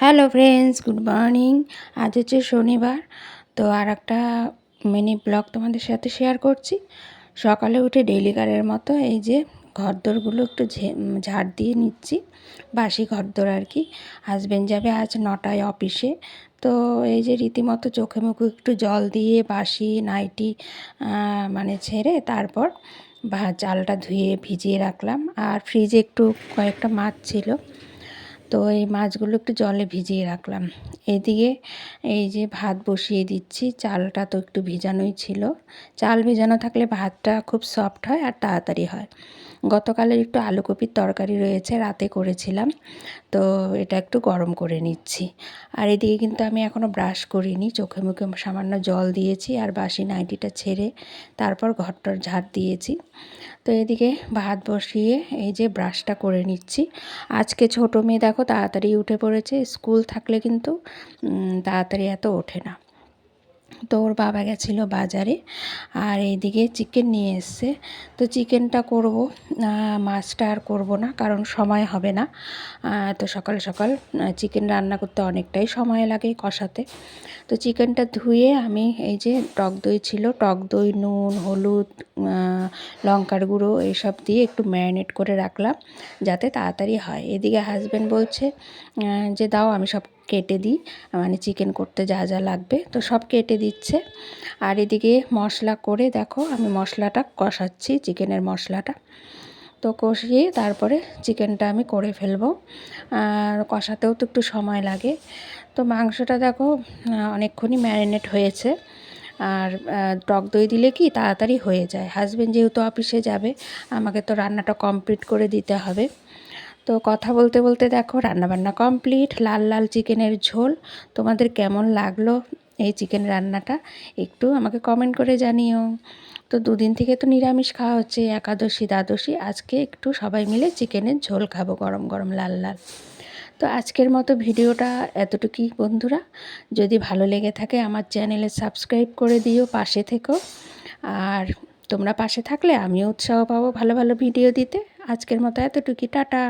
Hello friends, good morning. আজ হচ্ছে শনিবার। তো আর একটা মিনি ব্লগ তোমাদের সাথে শেয়ার করছি। সকালে উঠে ডেইলিকারের মতো এই যে ঘরদোরগুলো একটু ঝাড় দিয়ে নিচ্ছি, বাসি ঘরদোর আর কি। হাজব্যান্ড যাবে আজ 9টায় অফিসে। তো এই যে রীতিমতো চোখে মুখে একটু জল দিয়ে বাসি নাইটি মানে ছেড়ে তারপর চালটা ধুয়ে ভিজিয়ে রাখলাম। আর ফ্রিজে একটু কয়েকটা মাছ ছিল, তো এই মাছগুলো একটু জলে ভিজিয়ে রাখলাম। এদিকে এই যে ভাত বসিয়ে দিচ্ছি। চালটা তো একটু ভিজানোই ছিল। চাল ভিজানো থাকলে ভাতটা খুব সফট হয় আর তাড়াতাড়ি হয়। গতকালের একটু আলুকপির তরকারি রয়েছে, রাতে করেছিলাম, তো এটা একটু গরম করে নিচ্ছি। আর এদিকে কিন্তু আমি এখনও ব্রাশ করিনি, চোখে মুখে সামান্য জল দিয়েছি আর বাসি নাইটিটা ছেড়ে তারপর ঘরটার ঝাড় দিয়েছি। তো এদিকে ভাত বসিয়ে এই যে ব্রাশটা করে নিচ্ছি। আজকে ছোটো মেয়ে দেখো তাড়াতাড়ি উঠে পড়েছে, স্কুল থাকলে কিন্তু তাড়াতাড়ি এত ওঠে না। তো ওর বাবা গেছিলো বাজারে, আর এইদিকে চিকেন নিয়ে এসছে। তো চিকেনটা করব, মাছটা আর করব না, কারণ সময় হবে না। তো সকাল সকাল চিকেন রান্না করতে অনেকটাই সময় লাগে কষাতে। তো চিকেনটা ধুয়ে আমি এই যে টক দই ছিল, টক দই, নুন, হলুদ, লঙ্কার গুঁড়ো এইসব দিয়ে একটু ম্যারিনেট করে রাখলাম যাতে তাড়াতাড়ি হয়। এদিকে হাজব্যান্ড বলছে যে দাও আমি সব কেটে দিই, মানে চিকেন করতে যা যা লাগবে তো সব কেটে দিচ্ছে। আর এদিকে মশলা করে দেখো আমি মশলাটা কষাচ্ছি, চিকেনের মশলাটা তো কষিয়ে তারপরে চিকেনটা আমি করে ফেলবো। আর কষাতেও তো একটু সময় লাগে। তো মাংসটা দেখো অনেকক্ষণই ম্যারিনেট হয়েছে। আর টক দই দিলে কি তাড়াতাড়ি হয়ে যায়। হাজব্যান্ড যেহেতু অফিসে যাবে, আমাকে তো রান্নাটা কমপ্লিট করে দিতে হবে। তো কথা বলতে বলতে দেখো রান্নাবান্না কমপ্লিট। লাল লাল চিকেনের ঝোল। তোমাদের কেমন লাগলো এই চিকেন রান্নাটা একটু আমাকে কমেন্ট করে জানিও। তো দুদিন থেকে তো নিরামিষ খাওয়া হচ্ছে, একাদশী দ্বাদশী, আজকে একটু সবাই মিলে চিকেনের ঝোল খাবো গরম গরম লাল লাল। তো আজকের মতো ভিডিওটা এতটুকুই বন্ধুরা। যদি ভালো লেগে থাকে আমার চ্যানেলে সাবস্ক্রাইব করে দিও, পাশে থেকো। আর তোমরা পাশে থাকলে আমিও উৎসাহ পাবো ভালো ভালো ভিডিও দিতে। আজকের মতো এতটুকুই, টাটা।